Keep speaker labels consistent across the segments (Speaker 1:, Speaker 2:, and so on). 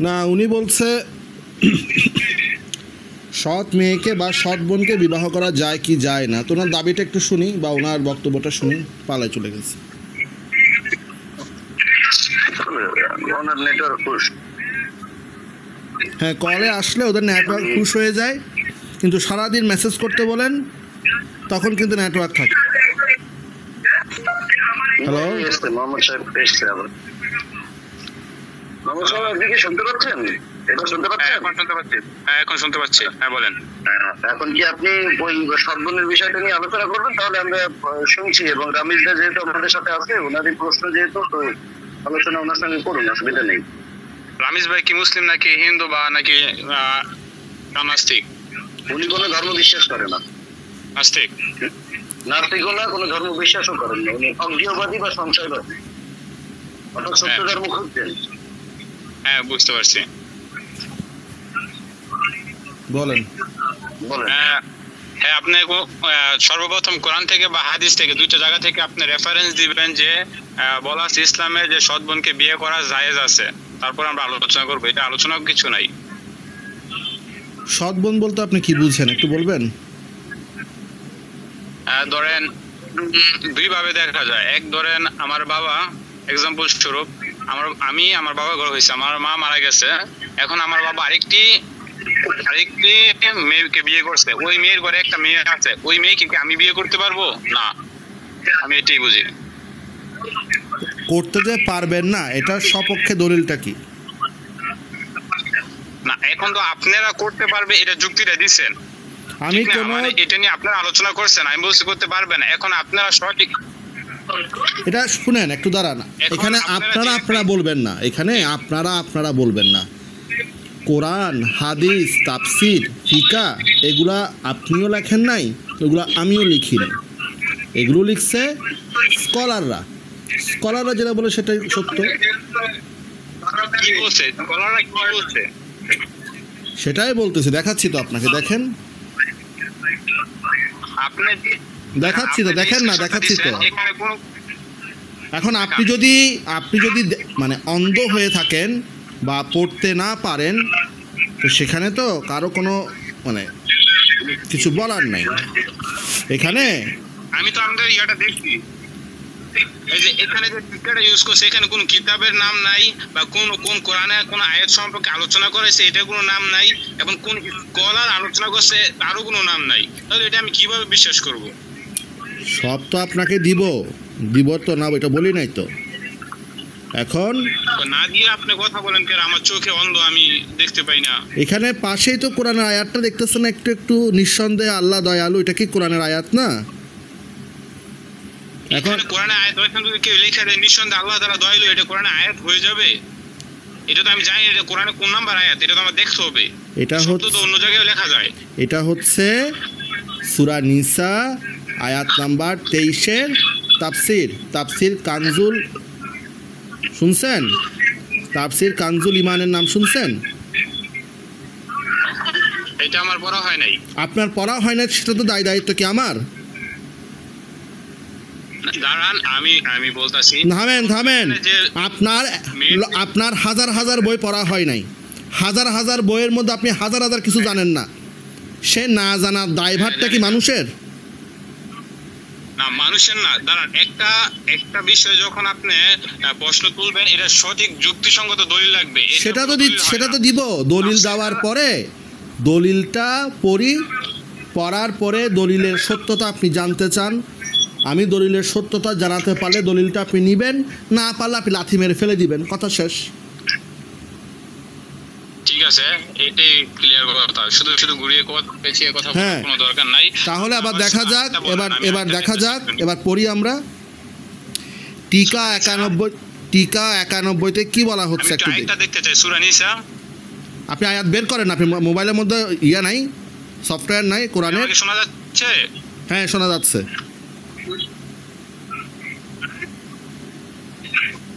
Speaker 1: না, উনি বলছে সৎ মেয়েকে বা সৎ বোনকে বিবাহ করা যায় কি যায় না। তো ওনার দাবিটা একটু শুনি বা ওনার বক্তব্যটা শুনি, পালায় চলে গেছে। হ্যাঁ, কলে আসলে ওদের নেটওয়ার্ক পুশ হয়ে যায়, কিন্তু সারাদিন মেসেজ করতে বলেন তখন কিন্তু নেটওয়ার্ক থাকে। হ্যালো,
Speaker 2: মোহাম্মদ সাহেব এসছে আবার। মোহাম্মদ সাহেব, আপনি কি শুনতে পাচ্ছেন? এখন শুনতে পাচ্ছেন?
Speaker 3: এখন শুনতে পাচ্ছি। হ্যাঁ, এখন শুনতে পাচ্ছি। হ্যাঁ, বলেন।
Speaker 2: এখন কি আপনি ওই সদ্গুণের বিষয়টা নিয়ে আলোচনা করবেন? তাহলে আমরা শুনছি, এবং রামিজদা যেহেতু আমাদের সাথে আছে, ওনাদের প্রশ্ন যেহেতু, তো আলোচনা ওনার সঙ্গে করুন, অসুবিধা নেই।
Speaker 3: রামিজ ভাই কি মুসলিম নাকি হিন্দু বা নাকি নাস্তিক?
Speaker 2: উনি কোনো ধর্ম বিশ্বাস করে না।
Speaker 3: নাস্তিক?
Speaker 2: নাস্তিকও না, কোনো ধর্ম বিশ্বাসও করেন না। উনি অজ্ঞেয়বাদী বা সংশয়বাদী, অর্থাৎ সত্য ধর্ম খুঁজছেন।
Speaker 3: হ্যাঁ, বুঝতে পারছি।
Speaker 1: বলেন।
Speaker 2: বলেন।
Speaker 3: হ্যাঁ, আপনি সর্বপ্রথম কোরআন থেকে বা হাদিস থেকে, দুইটা জায়গা থেকে আপনি রেফারেন্স দিবেন যে বলা আছে ইসলামে যে সৎ বোনকে বিয়ে করা জায়েজ আছে, তারপর আমরা আলোচনা করবো। এটা আলোচনা কিছু নাই।
Speaker 1: সৎ বোন বলতে আপনি কি বুঝছেন একটু বলবেন?
Speaker 3: ধরেন দুই ভাবে দেখা যায়। এক, ধরেন আমার বাবা, এক্সাম্পল স্বরূপ, আমার বাবা ঘর হয়েছে, আমার মা মারা গেছে, এখন আমার বাবা আরেকটি মেয়েকে বিয়ে করছে, ওই মেয়ের ঘরে একটা মেয়ে আছে, ওই মেয়েকে কি আমি বিয়ে করতে পারবো? না, আমি এটাই বুঝি।
Speaker 1: করতে যে পারবেন না, এটার সপক্ষে দলিলটা কি?
Speaker 3: না, এখন তো আপনারা করতে পারবে এটা যুক্তিটা দিচ্ছেন,
Speaker 1: আমি কোনো
Speaker 3: এটা নিয়ে আপনারা আলোচনা করছেন, আমি বলছি করতে পারবে না। এখন আপনারা সঠিক,
Speaker 1: এটা শুনেন, একটু দাঁড়ান। এখানে আপনারা বলবেন না, এখানে আপনারা বলবেন না। কোরআন, হাদিস, তাফসির, ফিকা, এগুলা আপনিও লেখেন নাই, এগুলা আমিও লিখি নাই। এগুলো লিখছে স্কলাররা যেটা বলে সেটাই সত্য।
Speaker 3: কি বলছে বলারা, কি বলছে
Speaker 1: সেটাই বলতেছি, দেখাচ্ছি তো আপনাকে, দেখেন।
Speaker 3: আপনি
Speaker 1: দেখাচ্ছি তো, দেখেন না, দেখাচ্ছি তো।
Speaker 3: এখানে কোনো
Speaker 1: এখন আপনি যদি মানে অন্ধ হয়ে থাকেন বা পড়তে না পারেন, তো সেখানে তো কারো কোনো মানে কিছু বলার নাই এখানে।
Speaker 3: আমি তো আমাদের ইয়াটা দেখছি, এই যে এখানে যে টিকাটা ইউজ করছে, এখানে কোনো কিতাবের নাম নাই, বা কোন কোরআনে কোন আয়াত সম্পর্কে আলোচনা করেছে এটা কোনো নাম নাই, এবং কোন স্কলার আলোচনা করছে তারও কোনো নাম নাই। তাহলে এটা আমি কিভাবে বিশ্বাস করব?
Speaker 1: সব তো আপনাকে দিব তো না, এটা বলি নাই তো। এখন
Speaker 3: না দিয়ে আপনি কথা বলেন কেন? আমার চোখে অন্ধ, আমি দেখতে পাই না।
Speaker 1: এখানে পাশেই তো কোরআনের আয়াতটা দেখতেছেন, একটু নিঃসন্দেহে আল্লাহ দয়ালু, এটা কি কোরআনের আয়াত না?
Speaker 3: এখন কোরআনে আয়াত ওইখানে যদি কেউ লেখা দেয় নিঃসন্দেহে আল্লাহ তাআলা দয়ালু, এটা কোরআনে আয়াত হয়ে যাবে? এটা তো আমি জানি এটা কোরআনে কোন নাম্বার আয়াত, এটা তো আমার দেখতে হবে।
Speaker 1: এটা হচ্ছে
Speaker 3: তো অন্য জায়গায় লেখা যায়।
Speaker 1: এটা হচ্ছে সূরা নিসা আয়াত নাম্বার 23-এর তাফসির কানজুল, শুনছেন? তাফসির কানজুল ইমানের নাম শুনছেন?
Speaker 3: এটা আমার পড়া হয় নাই।
Speaker 1: আপনার পড়া হয় না, সেটা তো দায়িত্ব কি আমার?
Speaker 3: দাঁড়ান, আমি বলতাছি,
Speaker 1: থামেন। আপনার হাজার বই পড়া হয় নাই, হাজার বইয়ের মধ্যে আপনি হাজার কিছু জানেন না। সে না জানার দায়ভারটা কি মানুষের?
Speaker 3: না, মানুষের না। দাঁড়ান, একটা বিষয় যখন আপনি প্রশ্ন তুলবেন, এটা সঠিক যুক্তিসঙ্গত দলিল লাগবে।
Speaker 1: সেটা তো দিব। দলিল দেওয়ার পরে দলিলটা পড়ার পরে দলিলের সত্যতা আপনি জানতে চান, আমি দলিলের সত্যতা জানাতে পারলে দলিলটা আপনি নেবেন, না পারলে আপনি লাথি মেরে ফেলে দিবেন, কথা শেষ।
Speaker 3: ঠিক আছে, এটাই ক্লিয়ার কথা। শুধু ঘুরিয়ে পেঁচিয়ে কথা বলার কোনো দরকার নাই।
Speaker 1: তাহলে আবার দেখা যাক, এবার দেখা যাক, এবার পড়ি আমরা। টিকা 91-তে কি বলা হচ্ছে একটু
Speaker 3: দেখতে চাই। সূরা নিসা,
Speaker 1: আপনি আয়াত বের করেন। আপনি মোবাইলের মধ্যে নাই, সফটওয়্যার নাই কোরআনের?
Speaker 3: শোনা যাচ্ছে?
Speaker 1: হ্যাঁ, শোনা যাচ্ছে।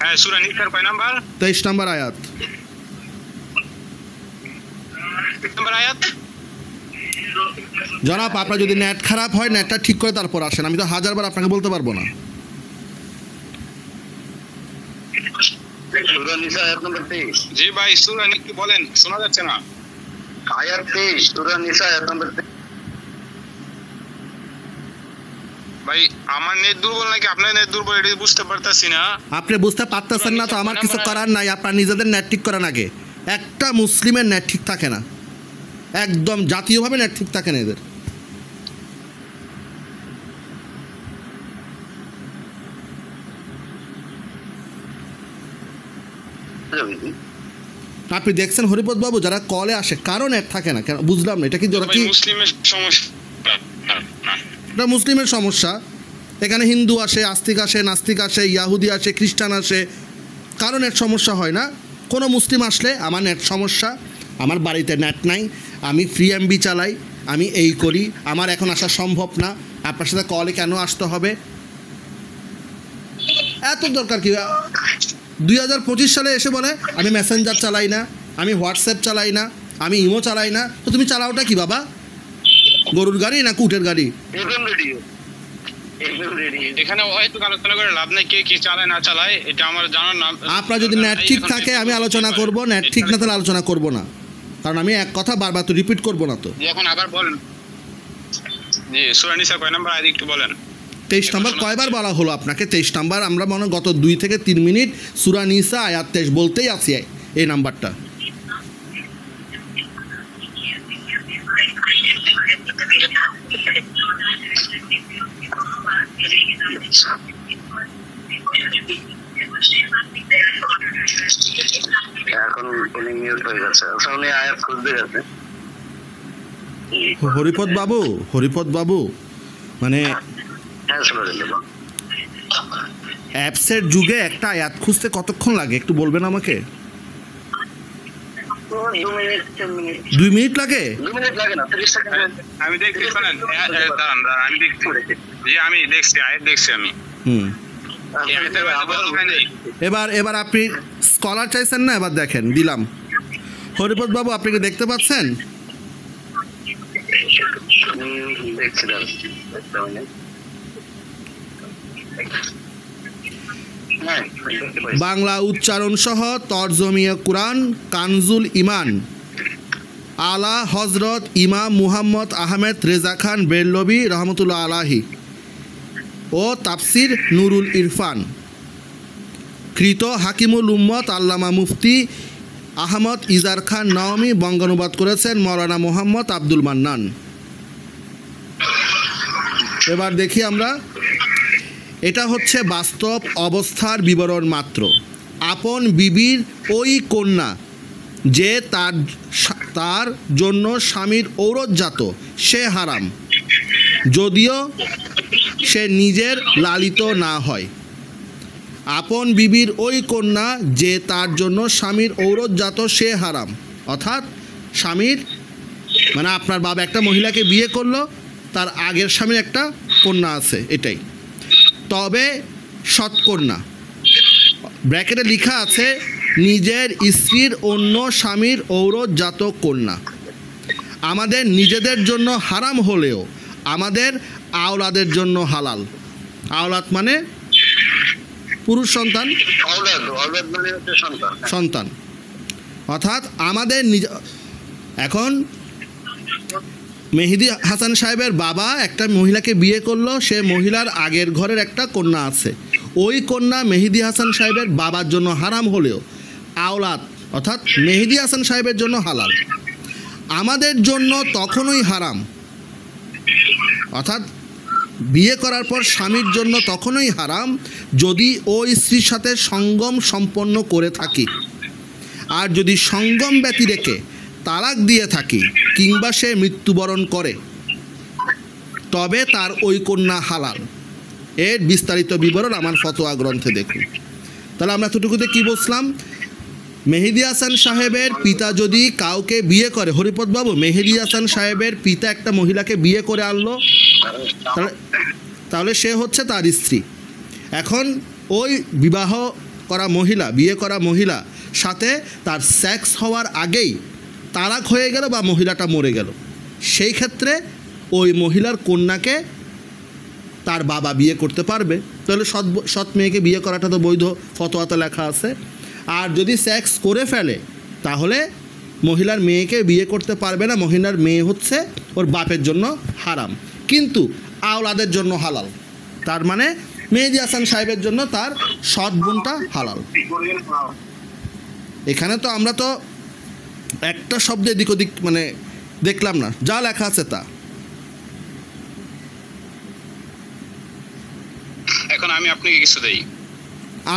Speaker 3: হ্যাঁ, সূরা নিসার কয় নাম্বার?
Speaker 1: 23 নাম্বার আয়াত। জনাব, আপনার যদি নেট খারাপ হয়, নেটটা ঠিক করে তারপর আসেন, আমি তো হাজারবার আপনাকে বলতে পারবো না।
Speaker 2: সূরা নিসা আয়াত নম্বর 23।
Speaker 3: জি ভাই সূরা কি বলেন, শোনা যাচ্ছে না।
Speaker 2: আয়াত 23, সূরা নিসা আয়াত নম্বর 23।
Speaker 3: ভাই আমার নেট দুর্বল নাকি আপনার নেট দুর্বল এটা বুঝতে পারতাছি না।
Speaker 1: আপনি বুঝতে পারতেছেন না তো আমার কিছু করার নাই, আপনার নিজেদের নেট ঠিক করার আগে। একটা মুসলিমের নেট ঠিক থাকে না, একদম জাতীয়ভাবে নেট ঠিক থাকে না এদের। আপনি দেখছেন হরিপদ বাবু যারা কলে আসে কারো নেট থাকে না কেন বুঝলাম না, এটা কি
Speaker 3: ভাই মুসলিমের সমস্যা না,
Speaker 1: এটা মুসলিমের সমস্যা। এখানে হিন্দু আসে, আস্তিক আসে, নাস্তিক আসে, ইয়াহুদি আসে, খ্রিস্টান আসে, কারো নেট সমস্যা হয় না। কোনো মুসলিম আসলে আমার নেট সমস্যা, আমার বাড়িতে নেট নাই, আমি ফ্রি এমবি চালাই, আমি এই করি, আমার এখন আসা সম্ভব না, আপনার সাথে কলে কেন আসতে হবে, এত দরকার কি? 2025 সালে এসে বলে আমি মেসেঞ্জার চালাই না, আমি হোয়াটসঅ্যাপ চালাই না, আমি ইমো চালাই না। তো তুমি চালাওটা কি বাবা? গরুর গাড়ি না কুটের গাড়ি?
Speaker 3: এখানে হয়তো আলোচনা করে লাভ নাই, কে কি চালায় না চালায় এটা আমার জানার না।
Speaker 1: আপনার যদি নেট ঠিক থাকে আমি আলোচনা করব, নেট ঠিক না তাহলে আলোচনা করব না, কারণ আমি এক কথা বারবার তো রিপিট করব না তো।
Speaker 3: এখন আবার বলেন জি সূরা নিসা কয় নাম্বার আয়াত একটু বলেন।
Speaker 1: 23 নম্বর কয়বার বলা হলো আপনাকে? 23 নম্বর আমরা মনে গত 2 থেকে 3 মিনিট সূরা নিসা আয়াত 23 বলতেই আছি এই নাম্বারটা।
Speaker 2: এখন উনি মিউট হয়ে গেছে, আচ্ছা উনি আয়াত খুঁজতে গেছে।
Speaker 1: হরিপদ বাবু মানে
Speaker 2: হ্যাঁ শোনা যেতে পারে।
Speaker 1: অ্যাপসের যুগে একটা আয়াত খুঁজতে কতক্ষণ লাগে একটু বলবেন আমাকে?
Speaker 2: 2 মিনিট 3 মিনিট
Speaker 1: 2 মিনিট লাগে?
Speaker 2: 2 মিনিট লাগে না, 30 সেকেন্ড।
Speaker 3: আমি দেখছি, শোনেন দাঁড়ান আমি দেখছি, জি আমি দেখছি আয়াত দেখছি আমি। এই আয়াতের মধ্যে বলা হয় নাই।
Speaker 1: এবার আপনি স্কলার চাইছেন না, এবার দেখেন দিলাম। হরিপদ বাবু আপনি কি দেখতে পাচ্ছেন?
Speaker 2: দেখছি
Speaker 1: বাংলা উচ্চারণ সহ তরজমিয়ে কুরআন কানজুল ইমান আলা হজরত ইমাম মুহাম্মদ আহমেদ রেজা খান বেরলভী রহমতুল্লাহ আলাহি ও তাফসির নুরুল ইরফান কৃত হাকিমুল উম্মত আল্লামা মুফতি আহমদ ইজার খান নওমি বঙ্গানুবাদ করেছেন মৌলানা মোহাম্মদ আব্দুল মান্নান। এবার দেখি আমরা, এটা হচ্ছে বাস্তব অবস্থার বিবরণ মাত্র। আপন বিবির ওই কন্যা যে তার জন্য স্বামীর ঔরতজাত সে হারাম, যদিও সে নিজের লালিত না হয়। আপন বিবির ওই কন্যা যে তার জন্য স্বামীর ঔরতজাত সে হারাম, অর্থাৎ স্বামীর মানে আপনার বাবা একটা মহিলাকে বিয়ে করলো, তার আগের স্বামীর একটা কন্যা আছে এটাই, তবে সৎকন্যা, ব্র্যাকেটে লেখা আছে নিজের স্ত্রীর অন্য স্বামীর ঔরতজাত কন্যা। আমাদের নিজেদের জন্য হারাম হলেও আমাদের আওলাদের জন্য হালাল। আওলাদ মানে পুরুষ সন্তান, সন্তান অর্থাৎ আমাদের এখন মেহেদি হাসান সাহেবের বাবা একটা মহিলাকে বিয়ে করলো, সে মহিলার আগের ঘরের একটা কন্যা আছে, ওই কন্যা মেহেদি হাসান সাহেবের বাবার জন্য হারাম হলেও আওলাদ অর্থাৎ মেহেদি হাসান সাহেবের জন্য হালাল। আমাদের জন্য তখনই হারাম, অর্থাৎ বিয়ে করার পর স্বামীর জন্য তখনই হারাম যদি ওই স্ত্রীর সাথে সঙ্গম সম্পন্ন করে থাকি, আর যদি সঙ্গম ব্যতি রেখে তালাক দিয়ে থাকি কিংবা সে মৃত্যুবরণ করে তবে তার ওই কন্যা হালাল। এর বিস্তারিত বিবরণ আমার ফতোয়া গ্রন্থে দেখুন। তাহলে আমরা এতটুকুতে কী বললাম? মেহেদি হাসান সাহেবের পিতা যদি কাউকে বিয়ে করে, হরিপদ বাবু মেহেদি হাসান সাহেবের পিতা একটা মহিলাকে বিয়ে করে আনলো, তাহলে সে হচ্ছে তার স্ত্রী। এখন ওই বিবাহ করা মহিলা, বিয়ে করা মহিলা সাথে তার সেক্স হওয়ার আগেই তালাক হয়ে গেল বা মহিলাটা মরে গেল, সেই ক্ষেত্রে ওই মহিলার কন্যাকে তার বাবা বিয়ে করতে পারবে। তাহলে সৎ মেয়েকে বিয়ে করাটা তো বৈধ, ফতোয়াতে লেখা আছে। আর যদি সেক্স করে ফেলে তাহলে মহিলার মেয়েকে বিয়ে করতে পারবে না, মহিলার মেয়ে হচ্ছে ওর বাপের জন্য হারাম, কিন্তু আওলাদের জন্য হালাল। তার মানে মেহেদী হাসান সাহেবের জন্য তার সৎ বোনটা হালাল। এখানে তো আমরা তো একটা শব্দ এদিক ওদিক মানে দেখলাম না, যা লেখা আছে তা।
Speaker 3: এখন আমি আপনাকে কিছু দেই,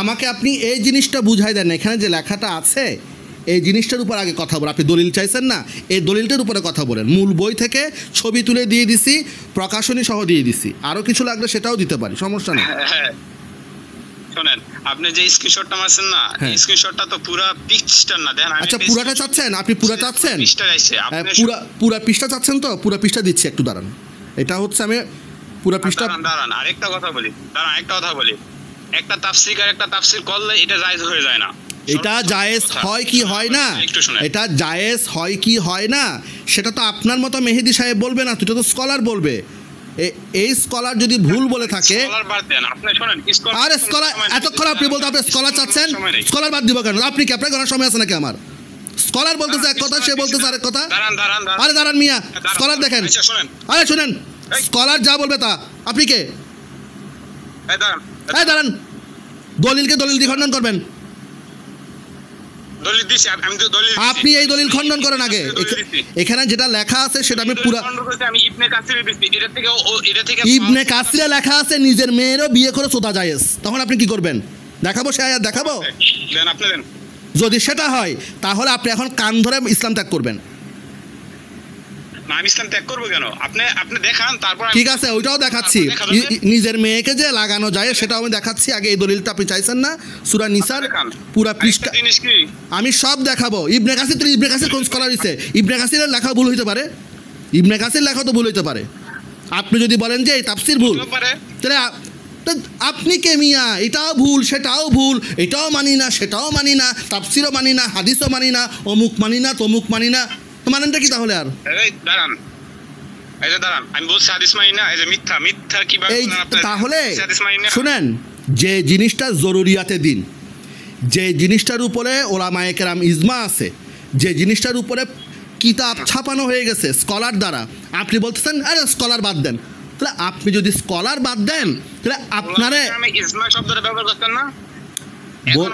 Speaker 1: আমাকে আপনি এই জিনিসটা বুঝাই দেন, এখানে যে লেখাটা আছে এই জিনিসটার উপর আগে কথা বলেন। আপনি দলিল চাইছেন না, এই দলিলটার উপরে কথা বলেন। মূল বই থেকে ছবি তুলে দিয়ে দিছি, প্রকাশনী সহ দিয়ে দিছি, আরও কিছু লাগলে সেটাও দিতে পারি, সমস্যা নেই।
Speaker 3: হ্যাঁ শোনেন, আপনি যে স্ক্রিনশটটা মারছেন না,
Speaker 1: হ্যাঁ।
Speaker 3: স্ক্রিনশটটা তো পুরো পিকচারটা না, দেখেন
Speaker 1: আচ্ছা পুরাটা চাচ্ছেন? আপনি পুরা চাচ্ছেন?
Speaker 3: পিকচার আছে আপনি
Speaker 1: পুরা পৃষ্ঠা চাচ্ছেন তো? পুরা পৃষ্ঠা দিচ্ছি, একটু দাঁড়ান। এটা হচ্ছে আমি পুরা পৃষ্ঠা।
Speaker 3: দাঁড়ান আরেকটা কথা বলি, একটা তাফসীর আর একটা তাফসীর করলে এটা জায়েজ হয়ে যায় না।
Speaker 1: এটা জায়েজ হয় কি হয় না,
Speaker 3: একটু শুনেন,
Speaker 1: এটা জায়েজ হয় কি হয় না সেটা তো আপনার মতো মেহেদী সাহেব বলবে না, এটা তো স্কলার বলবে। এই স্কলার যদি ভুল বলে থাকে,
Speaker 3: স্কলার বাদ দেন, আপনি শুনেন স্কলার,
Speaker 1: আরে স্কলার এতক্ষণ আপনি বলতে, আপনি স্কলার চাচ্ছেন, স্কলার বাদ দিব কেন? আপনি কি, আপনার কোনো সময় আছে নাকি? আমার স্কলার বলতেছে এক কথা, সে বলতেছে আরেক কথা।
Speaker 3: দাঁড়ান
Speaker 1: আরে দাঁড়ান মিয়া, স্কলার দেখেন।
Speaker 3: আচ্ছা শুনেন,
Speaker 1: আরে শুনেন, স্কলার যা বলবে তা। আপনি কে? দাঁড়ান, দলিলকে দলিল দিয়ে খণ্ডন করবেন।
Speaker 3: দলিল দিছি আমি, তো দলিল দিছি।
Speaker 1: আপনি এই দলিল খণ্ডন করেন আগে। এখানে যেটা লেখা আছে সেটা আমি পুরা
Speaker 3: আমি ইবনে কাসিরে দিছি, এটা থেকে
Speaker 1: ইবনে কাসিরে লেখা আছে নিজের মেয়েরও বিয়ে করে সোদা জায়েজ। তখন আপনি কি করবেন? দেখাবো সে আয়াত, দেখাবো।
Speaker 3: দেন আপনি দেন।
Speaker 1: যদি সেটা হয় তাহলে আপনি এখন কান ধরে ইসলাম ত্যাগ করবেন।
Speaker 3: না আমি ইসলাম ত্যাগ করবো কেন? আপনি দেখান, তারপর
Speaker 1: ঠিক আছে, ওইটাও দেখাচ্ছি। নিজের মেয়েকে যে লাগানো যায় সেটাও আমি দেখাচ্ছি। আগে এই দলিলটা আপনি চাইছেন না, সূরা নিসার পুরা পৃষ্ঠা
Speaker 3: জিনিস কি
Speaker 1: আমি সব দেখাবো। ইবনে কাসির কোন স্কলার হইছে? ইবনে কাসিরের লেখা ভুল হইতে পারে, ইবনে কাসির লেখা তো ভুল হইতে পারে। আপনি যদি বলেন যে এই তাফসীর ভুল, তাহলে আপনি কে মিয়া? এটাও ভুল, সেটাও ভুল, এটাও মানি না, সেটাও মানি না, তাফসীরও মানি না, হাদিসও মানি না, অমুক মানি না, তমুক মানি না, মানেনটা কি তাহলে? আর
Speaker 3: দাঁড়ান, এই যে দাঁড়ান, আমি বলছি হাদিস মানি না, এই যে মিথ্যা কিভাবে
Speaker 1: এই
Speaker 3: বলেন আপনি?
Speaker 1: তাহলে
Speaker 3: হাদিস মানি না।
Speaker 1: শুনেন, যে জিনিসটা জরুরিয়াতে দিন, যে জিনিসটার উপরে ওলামায়ে কেরাম ইজমা আছে, যে জিনিসটার উপরে কিতাব ছাপানো হয়ে গেছে স্কলার দ্বারা, আপনি বলতেছেন আরে স্কলার বাদ দেন। তাহলে আপনি যদি স্কলার বাদ দেন তাহলে আপনারে
Speaker 3: আমি ইজমা শব্দটা ব্যবহার করতেন না। এখন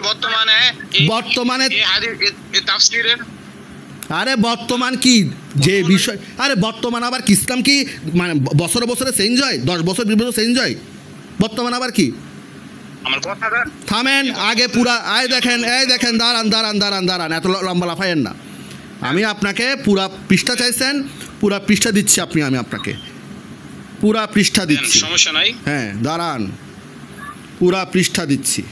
Speaker 3: বর্তমানে এই হাদিস এই তাফসীরের,
Speaker 1: আরে বর্তমান কি যে বিষয়, আরে বর্তমান আবার কি ইসলাম কি মানে বছরে বছরে চেঞ্জ হয়? 10 বছর 20 বছর চেঞ্জ হয়? বর্তমান আবার কি?
Speaker 3: আমার কথাটা
Speaker 1: থামেন আগে পুরা। এই দেখেন দাঁড়ান, এত লম্বা লাফায়েন না। আমি আপনাকে পুরা পৃষ্ঠা চাইছেন, পুরা পৃষ্ঠা দিচ্ছি। আমি আপনাকে পুরা পৃষ্ঠা দিচ্ছি,
Speaker 3: সমস্যা নাই।
Speaker 1: হ্যাঁ দাঁড়ান, পুরা পৃষ্ঠা দিচ্ছি।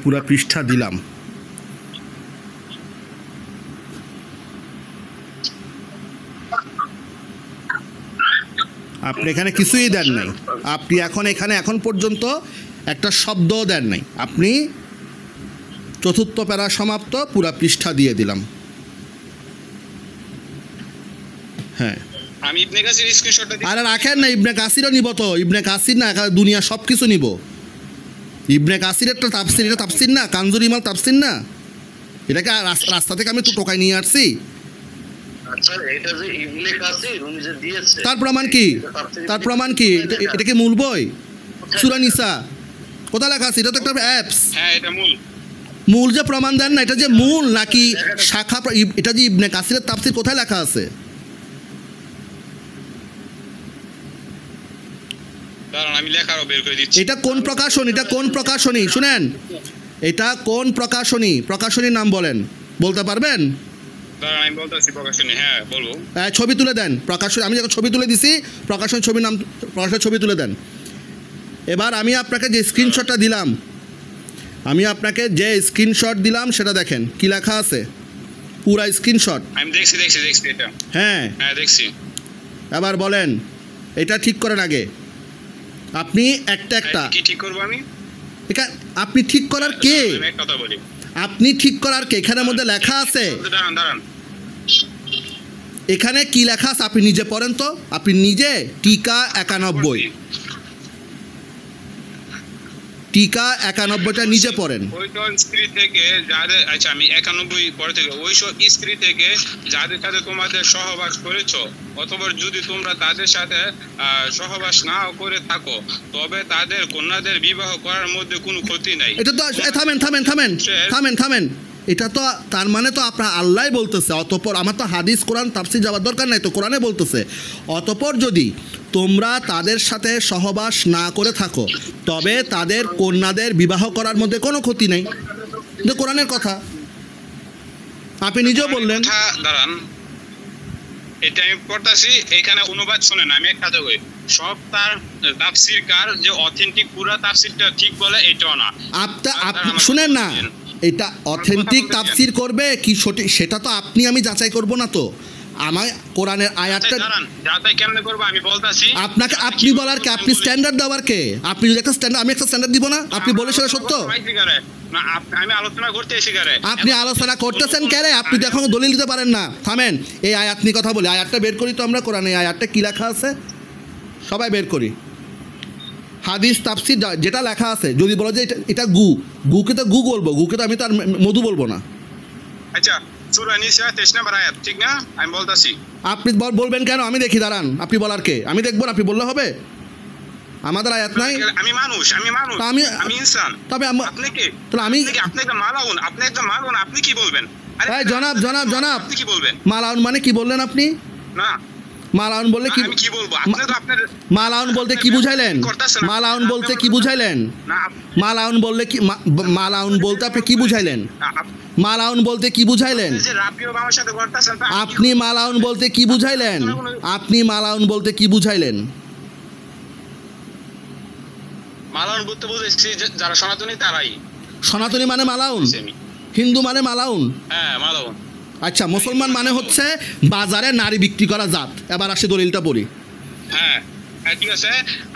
Speaker 1: পুরা পৃষ্ঠা দিলাম। আপনি এখানে কিছুই দেন নাই, আপনি এখন পর্যন্ত একটা শব্দও দেন নাই। আপনি চতুর্থ প্যারা সমাপ্ত, পুরা পৃষ্ঠা দিয়ে দিলাম। হ্যাঁ
Speaker 3: আমি ইবনে কাসির স্ক্রিনশটটা দিই।
Speaker 1: আরে রাখেন না, ইবনে কাসিরও নিব তো। ইবনে কাসির না, দুনিয়া সব কিছু নিব। ইবনে কাসির একটা তাফসীর, এটা তাফসীর না? কানজুল ইমাল তাফসীর না? এটাকে রাস্তা থেকে আমি তো টোকাই নিয়ে আসছি।
Speaker 2: আচ্ছা এটা যে ইবনে কাসির উনি যে দিয়েছে,
Speaker 1: তার প্রমাণ কি? এটা কি মূল বই? সূরা নিসা কোথায় লেখা আছে? এটা তো একটা অ্যাপস।
Speaker 3: হ্যাঁ এটা
Speaker 1: মূল যে প্রমাণ দেন না, এটা যে মূল নাকি শাখা? এটা যে ইবনে কাসিরের তাফসীর কোথায় লেখা আছে?
Speaker 3: দাঁড়ান আমি লেখারও বের করে দিচ্ছি।
Speaker 1: এটা কোন প্রকাশনী? শুনেন, এটা কোন প্রকাশনীর নাম বলেন, বলতে পারবেন?
Speaker 3: দাঁড়ান আমি বলতেছি প্রকাশনী। হ্যাঁ বলবো।
Speaker 1: ছবি তুলে দেন প্রকাশনী। আমি যখন ছবি তুলে দিছি, প্রকাশনী ছবি নাম, প্রকাশনের ছবি তুলে দেন। এবার আমি আপনাকে যে স্ক্রিনশটটা দিলাম, সেটা দেখেন কি লেখা আছে। পুরা স্ক্রিনশট।
Speaker 3: আমি দেখছি এটা।
Speaker 1: হ্যাঁ
Speaker 3: হ্যাঁ দেখছি।
Speaker 1: এবার বলেন এটা ঠিক করেন আগে। আপনি একটা
Speaker 3: কি ঠিক করবো আমি?
Speaker 1: আপনি ঠিক করার কে?
Speaker 3: আমি একটা কথা বলি।
Speaker 1: আপনি ঠিক করার কে? এখানের মধ্যে লেখা আছে,
Speaker 3: দাঁড়ান
Speaker 1: এখানে কি লেখা আছে আপনি নিজে পড়েন তো। আপনি নিজে টিকা 91, টিকা 91টা নিজে পড়েন।
Speaker 3: ওই সব স্ত্রী থেকে যাদের, আচ্ছা আমি 91 পরে থেকে, ওই সব স্ত্রী থেকে যাদের সাথে তোমাদের সহবাস করেছো, অথবা যদি তোমরা তাদের সাথে সহবাস নাও করে থাকো, তবে তাদের কন্যাদের বিবাহ করার মধ্যে কোনো ক্ষতি নাই।
Speaker 1: এটা তো থামেন। এটা তো তার মানে তো আপনার আল্লাহই বলতেছে। অতঃপর আমার তো হাদিস কোরআন তাফসীর যাওয়ার দরকার নাই, তো কোরআনে বলতেছে অতঃপর যদি তোমরা তাদের সাথে সহবাস না করে থাকো তবে তাদের কন্যাদের বিবাহ করার মধ্যে কোনো ক্ষতি নেই। এটা কোরআনের কথা, আপনি নিজেও বললেন।
Speaker 3: দাঁড়ান, এটা আমি পড়তাছি, এখানে অনুবাদ শোনেন, আমি একটা কই সব তার তাফসীরকার যে অথেন্টিক পুরা তাফসীরটা ঠিক বলে এটাও না।
Speaker 1: আপনি শুনেন না, এটা অথেন্টিক তাফসীর করবে কি সঠিক সেটা তো আমি যাচাই করব না। তো আমার কোরআনের আয়াতটা
Speaker 3: যাচাই কেমনে করব আমি বলতাছি।
Speaker 1: আপনাকে আপনি বলার কে? আপনি স্ট্যান্ডার্ড দেওয়ার কে? আপনি যদি একটা স্ট্যান্ডার্ড, আমি একটা স্ট্যান্ডার্ড দিব না? আপনি বলে সেটা সত্য?
Speaker 3: না, আমি আলোচনা করতে এসে গেলে
Speaker 1: আপনি আলোচনা করতেছেন কেন? আপনি তো এখন দলিল দিতে পারেন না। থামেন, এই আয়াত নিয়ে কথা বলি। আয়াতটা বের করি তো আমরা কোরআনে। আয়াতটা কি লেখা আছে সবাই বের করি। হাদিস তাফসীর যেটা লেখা আছে, যদি বলো যে এটা গুকে তো গু বলবো, গুকে তো আমি তো আর মধু বলবো না।
Speaker 3: আচ্ছা, সূরা নিসা 23 নম্বর আয়াত, ঠিক না? আমি বলতাছি।
Speaker 1: আপনি বলবেন কেন? আমি দেখি, দাঁড়ান। আপনি বলার কে? আমি দেখবো না, আপনি বললে হবে? আমাদের আয়াত নাই।
Speaker 3: আমি মানুষ আমি ইনসান।
Speaker 1: তবে
Speaker 3: আপনি কি?
Speaker 1: তাহলে
Speaker 3: আপনি একটা মালাউন, আপনি কি বলবেন?
Speaker 1: এই জনাব
Speaker 3: আপনি কি বলবেন?
Speaker 1: মালাউন মানে কি বললেন আপনি?
Speaker 3: না,
Speaker 1: মালাউন বললে কি?
Speaker 3: আমি কি বলবো? আপনি তো আপনার
Speaker 1: মালাউন বলতে কি বুঝাইলেন? মালাউন বলতে কি বুঝাইলেন? মালাউন বললে কি? মালাউন বলতে আপনি কি বুঝাইলেন? মালাউন বলতে কি বুঝাইলেন? আপনি মালাউন বলতে কি বুঝাইলেন? আপনি মালাউন বলতে কি বুঝাইলেন?
Speaker 3: মালাউন বলতে বুঝেছি যারা সনাতনী তারাই।
Speaker 1: সনাতনী মানে মালাউন, হিন্দু মানে মালাউন।
Speaker 3: হ্যাঁ, মালাউন।
Speaker 1: আচ্ছা, মুসলমান মানে হচ্ছে বাজারে নারী বিক্রি করা জাত। এবার আসি দলিলটা পড়ি।
Speaker 3: হ্যাঁ ঠিক আছে।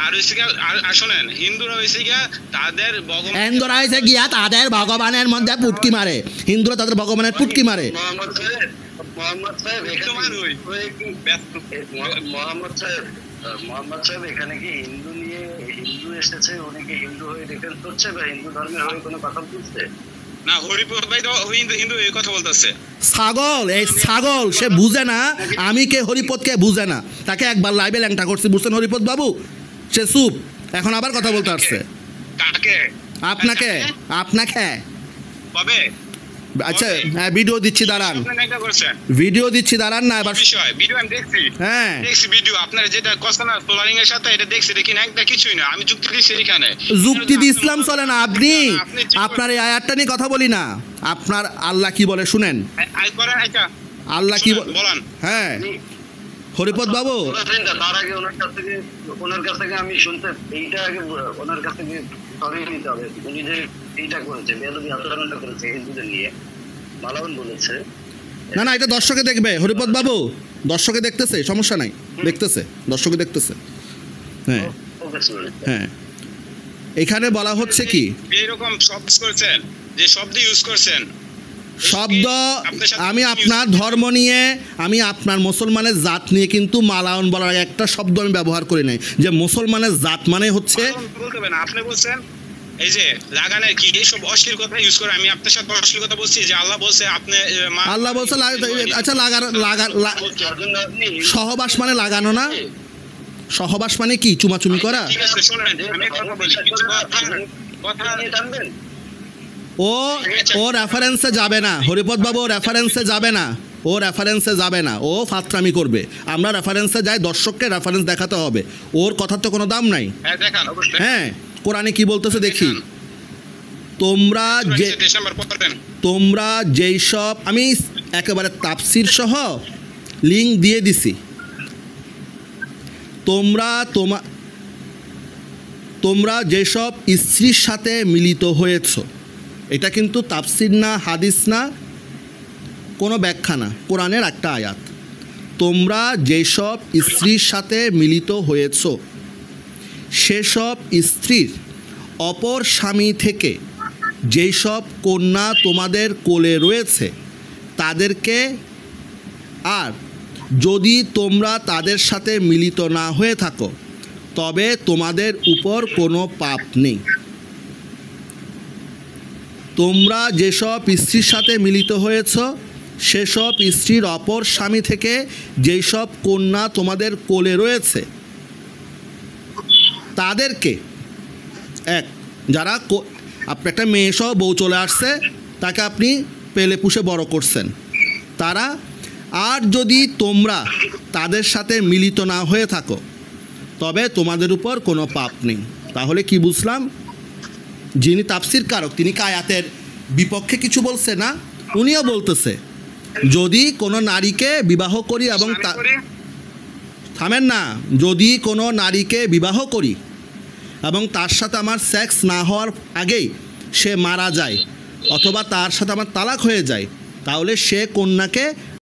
Speaker 3: আর শোনেন, হিন্দুরা হয়েছে গিয়া তাদের
Speaker 1: তাদের ভগবানের মধ্যে পুটকি মারে। হিন্দুরা তাদের ভগবানের পুটকি মারে।
Speaker 2: মোহাম্মদ সাহেব এখানে কি হিন্দু এসেছে, উনি কি হিন্দু হয়ে ডিফেন্স করছে বা হিন্দু ধর্মের হয়ে কোনো কথা বলছে?
Speaker 3: না, হরিপদ ভাই তো হিন্দু এই কথা বলতেছে।
Speaker 1: ছাগল সে বুঝে না আমি কে, হরিপদকে বুঝে না। তাকে একবার লাইভে ল্যাংটা করছি, বুঝছেন হরিপদ বাবু? সে চুপ, এখন আবার কথা বলতে আসছে।
Speaker 3: কাকে?
Speaker 1: আপনাকে
Speaker 3: কবে?
Speaker 1: আচ্ছা হ্যাঁ, ভিডিও দিচ্ছি দাঁড়ান, না এবার
Speaker 3: ভিডিও আমি দেখছি।
Speaker 1: হ্যাঁ
Speaker 3: দেখছি ভিডিও আপনার যেটা কথা না সোলারিং এর সাথে, এটা দেখছি, দেখি না একটা কিছুই না। আমি যুক্তি দিচ্ছি এখানে।
Speaker 1: যুক্তি দিয়ে ইসলাম চলে না। আপনার এই আয়াতটা নিয়ে কথা বলি না। আপনার আল্লাহ কি বলে শুনেন। আল্লাহ কি
Speaker 3: বলেন?
Speaker 1: হ্যাঁ হরিপদ বাবু,
Speaker 2: তার আগে ওনার কাছ থেকে আমি শুনতে, এইটা আগে ওনার কাছ থেকে সরিয়ে নিতে হবে। উনি যে এইটা করেছে, বেয়াদবি আচরণটা করেছে হিন্দুদের নিয়ে, মালাউন বলেছে।
Speaker 1: না এটা দর্শকে দেখবে হরিপদ বাবু, দর্শকে দেখতেছে, সমস্যা নাই, দেখতেছে, দর্শকে দেখতেছে। হ্যাঁ হ্যাঁ, এখানে বলা হচ্ছে কি
Speaker 3: এরকম শব্দ করছেন, যে শব্দ ইউজ করছেন,
Speaker 1: শব্দ আমি আপনার ধর্ম নিয়ে, আমি আপনার মুসলমানের জাত নিয়ে কিন্তু মালাউন বলার একটা শব্দ আমি ব্যবহার করি নাই। যে মুসলমানের জাত মানে হচ্ছে,
Speaker 3: আপনি বলছেন এই যে লাগানে কি এইসব অশ্লীল কথা ইউজ করে। আমি আপনার সাথে অশ্লীল কথা বলছি যে আল্লাহ বলছে, আপনি
Speaker 1: আল্লাহ বলছে। আচ্ছা সহবাস মানে লাগানো না? সহবাস মানে কি চুমাচুমি করা?
Speaker 3: ঠিক আছে, শুনেন আমি কথা বলি, কথা টানবেন।
Speaker 1: ও রেফারেন্সে যাবে না হরিপদ বাবু, রেফারেন্সে যাবে না। ও ফাত্রামি করবে। আমরা রেফারেন্সে যাই, দর্শককে রেফারেন্স দেখাতে হবে। ওর কথার তো কোনো দাম নাই। হ্যাঁ, কোরআনে কি বলতেছে দেখি। তোমরা যেই সব, আমি একেবারে তাফসীর সহ লিঙ্ক দিয়ে দিছি। তোমরা যেসব স্ত্রীর সাথে মিলিত হয়েছ, এটা কিন্তু তাফসীর না, হাদিস না, কোনো ব্যাখ্যা না, কোরআনের একটা আয়াত। তোমরা যেসব স্ত্রীর সাথে মিলিত হয়েছ সেসব স্ত্রীর অপর স্বামী থেকে যেই সব কন্যা তোমাদের কোলে রয়েছে তাদেরকে, আর যদি তোমরা তাদের সাথে মিলিত না হয়ে থাকো তবে তোমাদের উপর কোনো পাপ নেই। তোমরা যেসব স্ত্রীর সাথে মিলিত হয়েছ সেসব স্ত্রীর অপর স্বামী থেকে যেই সব কন্যা তোমাদের কোলে রয়েছে তাদেরকে, এক, যারা আপনি একটা মেয়ে সহ বউ চলে আসছে, তাকে আপনি পেলে পুষে বড় করছেন, তারা, আর যদি তোমরা তাদের সাথে মিলিত না হয়ে থাকো তবে তোমাদের উপর কোনো পাপ নেই। তাহলে কি বুঝলাম? যিনি তাফসীর কারক তিনি কি আয়াতের বিপক্ষে কিছু বলছে না? উনিও বলতেছে যদি কোনো নারীকে বিবাহ করি এবং থামেন না, যদি কোনো নারীকে বিবাহ করি এবং তার সাথে আমার সেক্স না হওয়ার আগেই সে মারা যায় অথবা তার সাথে আমার তালাক হয়ে যায়, তাহলে সে কন্যাকে